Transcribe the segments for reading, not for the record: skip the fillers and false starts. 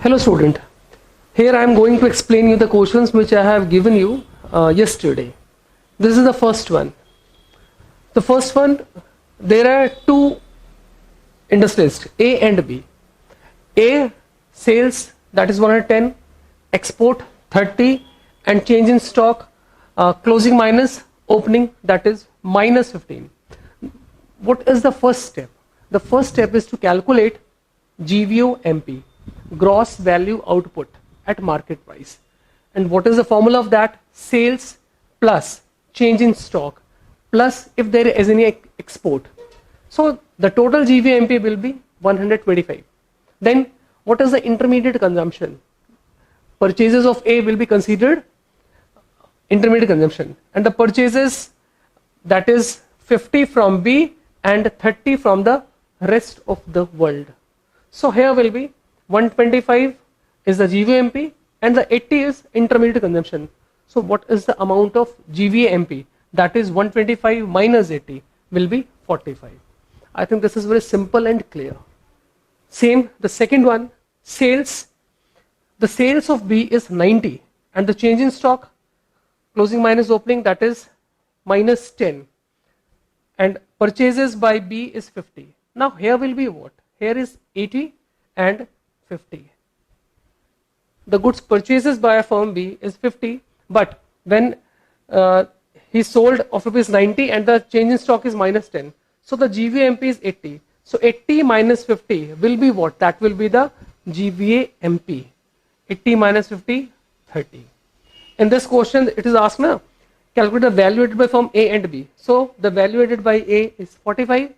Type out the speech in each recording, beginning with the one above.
Hello student, here I am going to explain you the questions which I have given you yesterday. This is the first one. The first one, there are two industrialists, A and B. A sales, that is 110, export 30, and change in stock closing minus opening, that is minus 15. What is the first step? The first step is to calculate GVOMP, gross value output at market price. And what is the formula of that? Sales plus change in stock plus if there is any export. So the total GVMP will be 125. Then what is the intermediate consumption? Purchases of A will be considered intermediate consumption, and the purchases, that is 50 from B and 30 from the rest of the world. So here will be 125 is the GVMP and the 80 is intermediate consumption. So what is the amount of GVMP? That is 125 minus 80 will be 45. I think this is very simple and clear. Same, the second one, sales. The sales of B is 90 and the change in stock closing minus opening, that is minus 10, and purchases by B is 50. Now here will be what? Here is 80 and 50. The goods purchases by a firm B is 50, but when he sold of rupees 90 and the change in stock is minus 10, so the GVMP is 80. So 80 minus 50 will be what? That will be the GVAMP. 80 minus 50, 30. In this question it is asked now, calculate the value added by firm A and B. So the value added by A is 45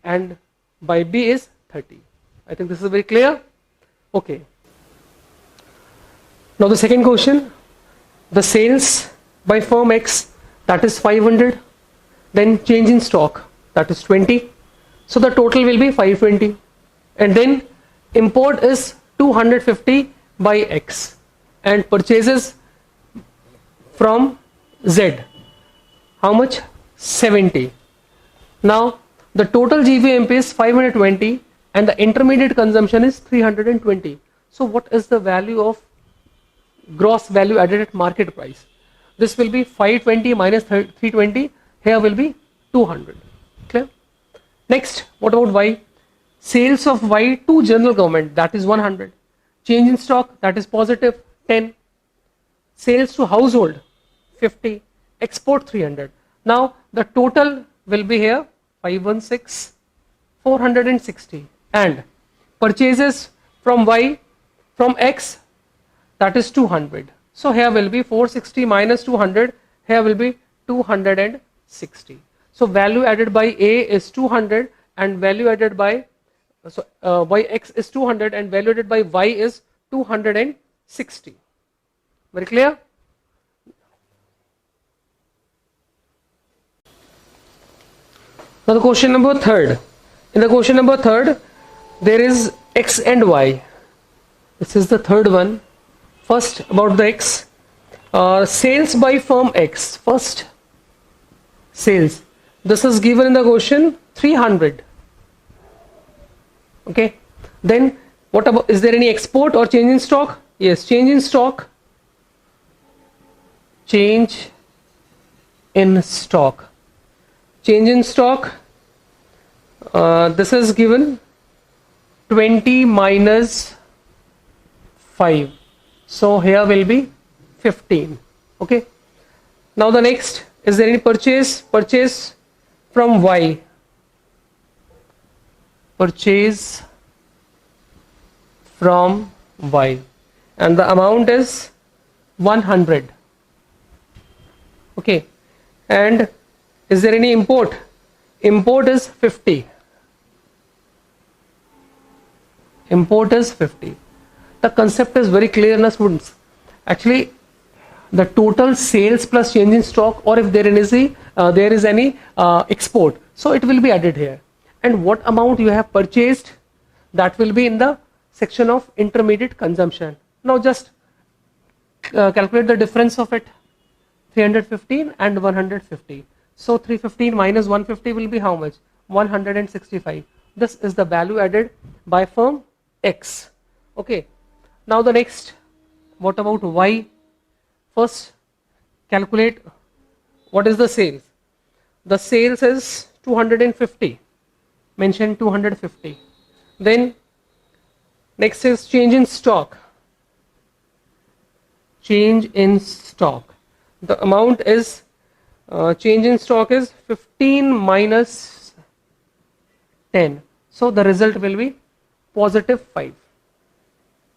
and by B is 30. I think this is very clear. Okay. Now the second question, the sales by firm X, that is 500, then change in stock, that is 20. So the total will be 520, and then import is 250 by X and purchases from Z, how much? 70. Now the total GVMP is 520 and the intermediate consumption is 320. So what is the value of gross value added at market price? This will be 520 minus 320. Here will be 200. Clear? Next, what about Y? Sales of Y to general government, that is 100. Change in stock, that is positive 10. Sales to household 50. Export 300. Now the total will be here 516, 460, and purchases from Y, from X, that is 200. So here will be 460 minus 200, here will be 260. So value added by A is 200 and value added by YX is 200 and value added by Y is 260. Very clear? Now the question number third. In the question number third, there is X and Y. This is the third one. First about the X. Sales by firm X. First, sales. This is given in the question 300. Okay. Then what about, is there any export or change in stock? Yes, change in stock. Change in stock. Change in stock, this is given 20 minus 5. So here will be 15. Okay. Now the next, is there any purchase? Purchase from Y. Purchase from Y. And the amount is 100. Okay. And is there any import? Import is 50. Import is 50. The concept is very clear now, students. Actually, the total sales plus change in stock, or if there is any export, so it will be added here. And what amount you have purchased, that will be in the section of intermediate consumption. Now just calculate the difference of it. 315 and 150. So 315 minus 150 will be how much? 165. This is the value added by firm X. Okay, Now the next, what about Y? First calculate what is the sales. The sales is 250, mention 250. Then next is change in stock. Change in stock. The amount is change in stock is 15 minus 10. So the result will be positive 5.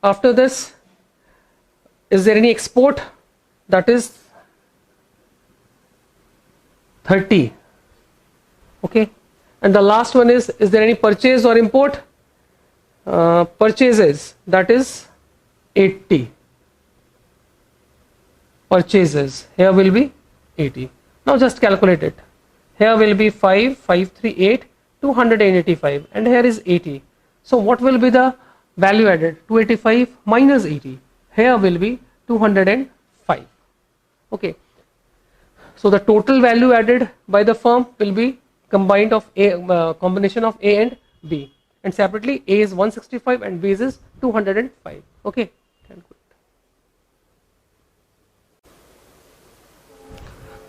After this, is there any export? That is 30. Okay. And the last one is there any purchase or import? Purchases, that is 80. Purchases, here will be 80. Now just calculate it. Here will be 5, 538, 285, and here is 80. So what will be the value added? 285 minus 80. Here will be 205. Okay. So the total value added by the firm will be combined of combination of A and B. And separately A is 165 and B is 205. Okay.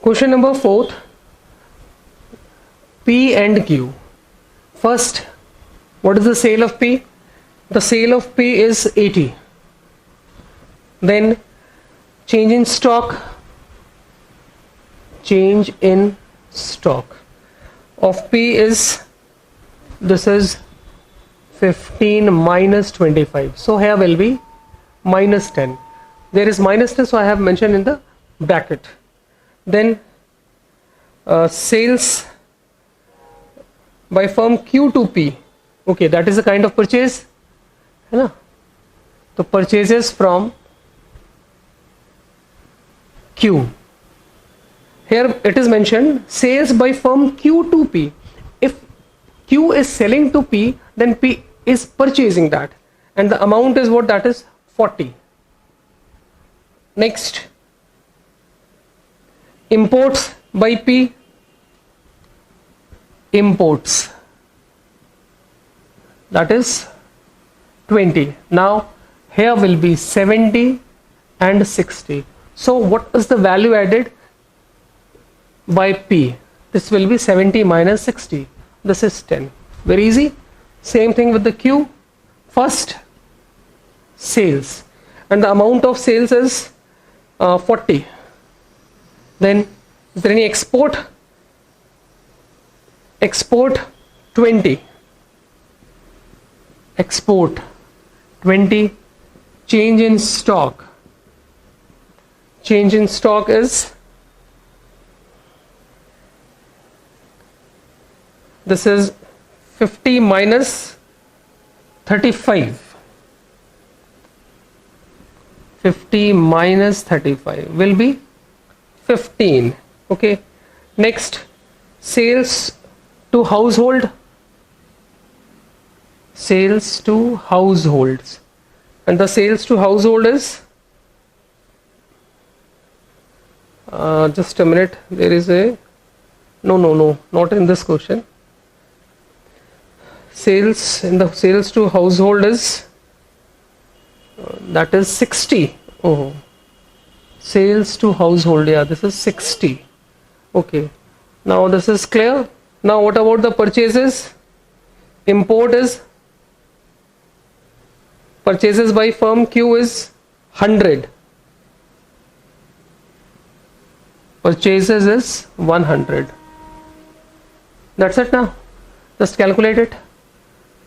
Question number 4, P and Q. First, what is the sale of P? The sale of P is 80. Then change in stock. Change in stock of P is, this is 15 minus 25. So here will be minus 10. There is minus 10, so I have mentioned in the bracket. Then sales by firm Q to P. Okay, that is a kind of purchase. The purchases from Q. Here it is mentioned sales by firm Q to P. If Q is selling to P, then P is purchasing that, and the amount is what? That is 40. Next, imports by P. Imports, that is 20. Now here will be 70 and 60. So what is the value added by P? This will be 70 minus 60. This is 10. Very easy. Same thing with the Q. First, sales, and the amount of sales is 40. Then is there any export? Export 20. Export 20. Change in stock. Change in stock is, this is 50 minus 35. 50 minus 35 will be 15. Okay. Next, sales to household. Sales to households, and the sales to household is, just a minute, there is a no, not in this question. Sales in the sales to household is that is 60. Oh, sales to household, yeah, this is 60. Okay, now this is clear. Now what about the purchases? Import is, purchases by firm Q is 100. Purchases is 100. That's it now. Just calculate it.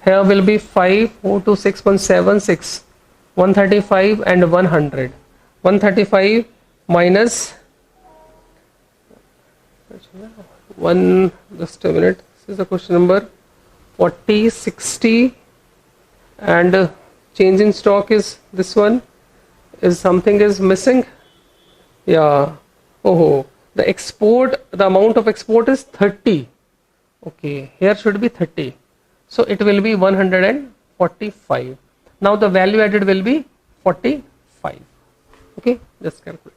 Here will be 5, 4 to 6.76, 135 and 100. 135 minus 1, just a minute. This is the question number 40, 60, and change in stock is this one. Is something is missing? Yeah. Oh, the export, the amount of export is 30. Okay, here should be 30. So it will be 145. Now the value added will be 45. Okay, just calculate.